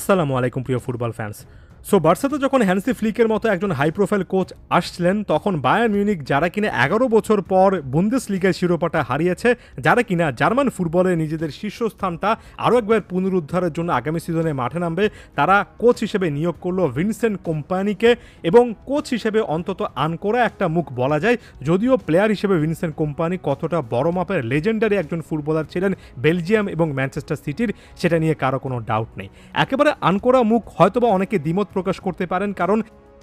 আসসালামু আলাইকুম প্রিয় ফুটবল ফ্যান্স। বার্সাতে যখন হ্যান্সি ফ্লিকের মতো একজন হাই প্রোফাইল কোচ আসছিলেন, তখন বায়ার্ন মিউনিখ যারা কিনা 11 বছর পর বুন্দেসলিগার শিরোপাটা হারিয়েছে, যারা কিনা জার্মান ফুটবলে নিজেদের শীর্ষস্থানটা আরও একবার পুনরুদ্ধারের জন্য আগামী সিজনে মাঠে নামবে, তারা কোচ হিসেবে নিয়োগ করলো ভিনসেন্ট কোম্পানিকে। এবং কোচ হিসেবে অন্তত আনকোরা একটা মুখ বলা যায়, যদিও প্লেয়ার হিসেবে ভিনসেন্ট কোম্পানি কতটা বড় মাপের লেজেন্ডারি একজন ফুটবলার ছিলেন বেলজিয়াম এবং ম্যানচেস্টার সিটির, সেটা নিয়ে কারো কোনো ডাউট নেই। একেবারে আনকোরা মুখ হয়তোবা অনেকে দ্বিমত প্রকাশ করতে পারেন, কারণ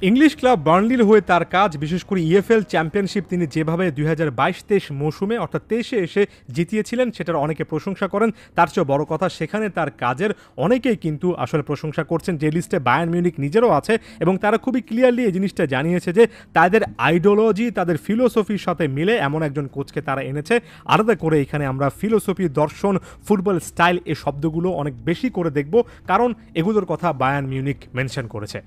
ইংলিশ ক্লাব বার্নলির হয়ে তার কাজ, বিশেষ করে ইএফএল চ্যাম্পিয়নশিপ তিনি যেভাবে 2022-23 মৌসুমে অর্থাৎ 23-এ এসে জিতিয়েছিলেন, সেটার অনেকে প্রশংসা করেন। তার চেয়ে বড় কথা, সেখানে তার কাজের অনেকেই কিন্তু আসলে প্রশংসা করছেন, যে লিস্টে বায়ার্ন মিউনিখ নিজেরও আছে। এবং তারা খুবই ক্লিয়ারলি এই জিনিসটা জানিয়েছে যে তাদের আইডিওলজি, তাদের ফিলোসফির সাথে মিলে এমন একজন কোচকে তারা এনেছে। আলাদা করে এখানে আমরা ফিলোসফি, দর্শন, ফুটবল স্টাইল এই শব্দগুলো অনেক বেশি করে দেখব, কারণ এগুলোর কথা বায়ার্ন মিউনিখ মেনশন করেছে।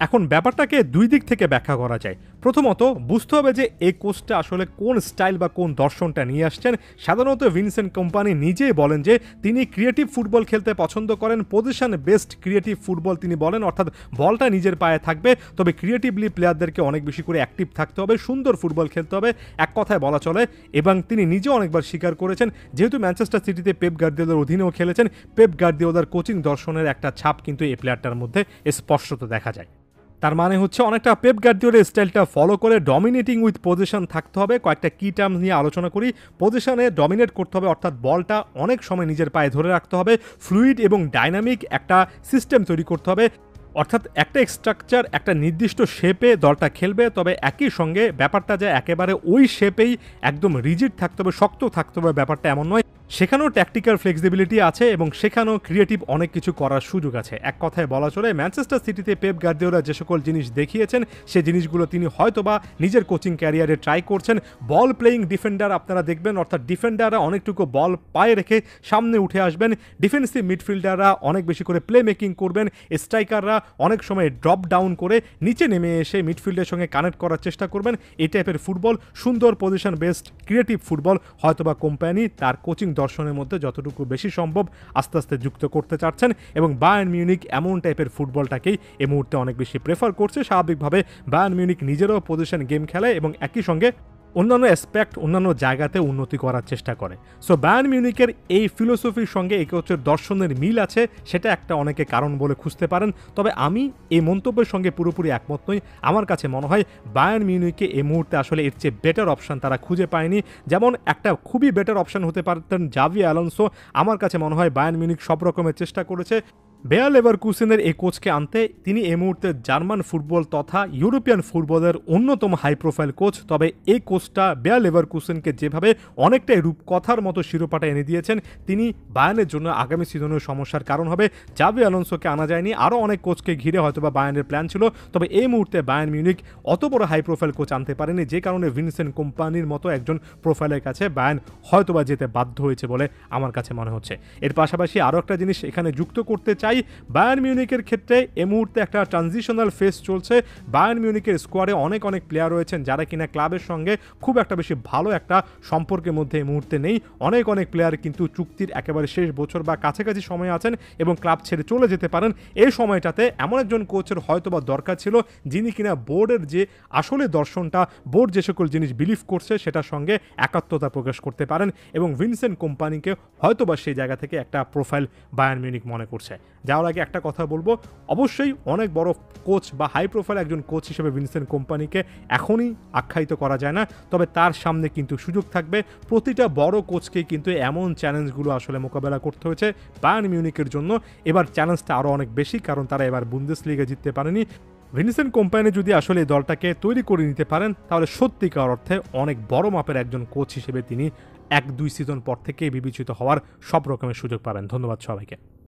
এখন ব্যাপারটাকে দুই দিক থেকে ব্যাখ্যা করা যায়। প্রথমত বুঝতে হবে যে এই কোচটা আসলে কোন স্টাইল বা কোন দর্শনটা নিয়ে আসছেন। সাধারণত ভিনসেন্ট কোম্পানি নিজেই বলেন যে তিনি ক্রিয়েটিভ ফুটবল খেলতে পছন্দ করেন, পজিশন বেসড ক্রিয়েটিভ ফুটবল তিনি বলেন, অর্থাৎ বলটা নিজের পায়ে থাকবে, তবে ক্রিয়েটিভলি প্লেয়ারদেরকে অনেক বেশি করে অ্যাক্টিভ থাকতে হবে, সুন্দর ফুটবল খেলতে হবে, এক কথায় বলা চলে। এবং তিনি নিজেও অনেকবার স্বীকার করেছেন, যেহেতু ম্যানচেস্টার সিটিতে পেপ গার্দিওলার অধীনেও খেলেছেন, পেপ গার্দিওলার কোচিং দর্শনের একটা ছাপ কিন্তু এই প্লেয়ারটার মধ্যে স্পষ্টত দেখা যায়। তার মানে হচ্ছে অনেকটা পেপ গার্দিওলার স্টাইলটা ফলো করে ডমিনেটিং উইথ পজিশন থাকতে হবে। কয়েকটা কি টার্মস নিয়ে আলোচনা করি। পজিশনে ডমিনেট করতে হবে, অর্থাৎ বলটা অনেক সময় নিজের পায়ে ধরে রাখতে হবে, ফ্লুইড এবং ডাইনামিক একটা সিস্টেম তৈরি করতে হবে, অর্থাৎ একটা স্ট্রাকচার, একটা নির্দিষ্ট শেপে দলটা খেলবে, তবে একই সঙ্গে ব্যাপারটা যে একেবারে ওই শেপেই একদম রিজিড থাকতে হবে, শক্ত থাকতে হবে, ব্যাপারটা এমন নয়। সেখানেও ট্যাকটিক্যাল ফ্লেক্সিবিলিটি আছে এবং সেখানেও ক্রিয়েটিভ অনেক কিছু করার সুযোগ আছে। এক কথায় বলা চলে, ম্যানচেস্টার সিটিতে পেপ গার্দিওলা যে সকল জিনিস দেখিয়েছেন, সে জিনিসগুলো তিনি হয়তোবা নিজের কোচিং ক্যারিয়ারে ট্রাই করছেন। বল প্লেয়িং ডিফেন্ডার আপনারা দেখবেন, অর্থাৎ ডিফেন্ডাররা অনেকটুকু বল পায়ে রেখে সামনে উঠে আসবেন, ডিফেন্সিভ মিডফিল্ডাররা অনেক বেশি করে প্লে মেকিং করবেন, স্ট্রাইকাররা অনেক সময় ড্রপ ডাউন করে নিচে নেমে এসে মিডফিল্ডের সঙ্গে কানেক্ট করার চেষ্টা করবেন। এই টাইপের ফুটবল, সুন্দর পজিশন বেসড ক্রিয়েটিভ ফুটবল হয়তোবা কোম্পানি তার কোচিং দর্শনের মধ্যে যতটুকু বেশি সম্ভব আস্তে আস্তে যুক্ত করতে চাচ্ছেন। এবং বায়ার্ন মিউনিখ এমন টাইপের ফুটবলটাকেই এই মুহূর্তে অনেক বেশি প্রেফার করছে। স্বাভাবিকভাবে বায়ার্ন মিউনিখ নিজেরও পজিশন গেম খেলে এবং একই সঙ্গে অন্যান্য অ্যাসপেক্ট, অন্যান্য জায়গাতে উন্নতি করার চেষ্টা করে। বায়ার্ন মিউনিখের এই ফিলোসফির সঙ্গে এই কোচের দর্শনের মিল আছে, সেটা একটা অনেকে কারণ বলে খুঁজতে পারেন। তবে আমি এই মন্তব্যের সঙ্গে পুরোপুরি একমত নই। আমার কাছে মনে হয় বায়ার্ন মিউনিখকে এই মুহূর্তে আসলে এর চেয়ে বেটার অপশান তারা খুঁজে পায়নি। যেমন একটা খুবই বেটার অপশান হতে পারতেন জাভি অ্যালোনসো। আমার কাছে মনে হয় বায়ার্ন মিউনিখ সব রকমের চেষ্টা করেছে বেয়ার লেভারকুসেনের এই কোচকে আনতে। তিনি এই মুহূর্তে জার্মান ফুটবল তথা ইউরোপিয়ান ফুটবলের অন্যতম হাই প্রোফাইল কোচ। তবে এই কোচটা বেয়ার লেভারকুসেনকে যেভাবে অনেকটাই রূপকথার মতো শিরোপাটা এনে দিয়েছেন, তিনি বায়ার্নের জন্য আগামী সিজনের সমস্যার কারণ হবে। জাভি অ্যালোনসোকে আনা যায়নি, আরও অনেক কোচকে ঘিরে হয়তোবা বায়ার্নের প্ল্যান ছিল। তবে এই মুহূর্তে বায়ার্ন মিউনিখ অত বড় হাই প্রোফাইল কোচ আনতে পারেনি, যে কারণে ভিনসেন্ট কোম্পানির মতো একজন প্রোফাইলের কাছে বায়ার্ন হয়তোবা যেতে বাধ্য হয়েছে বলে আমার কাছে মনে হচ্ছে। এর পাশাপাশি আরও একটা জিনিস এখানে যুক্ত করতে চাই, বায়ার্ন মিউনিখের ক্ষেত্রে এই মুহূর্তে একটা ট্রানজিশনাল ফেজ চলছে। বায়ার্ন মিউনিখের স্কোয়াডে অনেক প্লেয়ার রয়েছেন যারা কিনা ক্লাবের সঙ্গে খুব একটা বেশি ভালো একটা সম্পর্কের মধ্যে এই মুহূর্তে নেই। অনেক প্লেয়ার কিন্তু চুক্তির একেবারে শেষ বছর বা কাছাকাছি সময় আছেন এবং ক্লাব ছেড়ে চলে যেতে পারেন। এই সময়টাতে এমন একজন কোচের হয়তোবা দরকার ছিল, যিনি কিনা বোর্ডের যে আসলে দর্শনটা, বোর্ড যে সকল জিনিস বিলিভ করছে সেটার সঙ্গে একাত্মতা প্রকাশ করতে পারেন। এবং ভিনসেন্ট কোম্পানিকে হয়তোবা সেই জায়গা থেকে একটা প্রোফাইল বায়ার্ন মিউনিখ মনে করছে। যাওয়ার আগে একটা কথা বলবো, অবশ্যই অনেক বড় কোচ বা হাই প্রোফাইল একজন কোচ হিসেবে ভিনসেন্ট কোম্পানিকে এখনই আখ্যায়িত করা যায় না, তবে তার সামনে কিন্তু সুযোগ থাকবে। প্রতিটা বড় কোচকে কিন্তু এমন চ্যালেঞ্জগুলো আসলে মোকাবেলা করতে হয়েছে বায়ার্ন মিউনিখের জন্য। এবার চ্যালেঞ্জটা আরও অনেক বেশি, কারণ তারা এবার বুন্দেসলিগা জিততে পারেনি। ভিনসেন্ট কোম্পানি যদি আসলে এই দলটাকে তৈরি করে নিতে পারেন, তাহলে সত্যিকার অর্থে অনেক বড় মাপের একজন কোচ হিসেবে তিনি 1-2 সিজন পর থেকেই বিবেচিত হওয়ার সব রকমের সুযোগ পাবেন। ধন্যবাদ সবাইকে।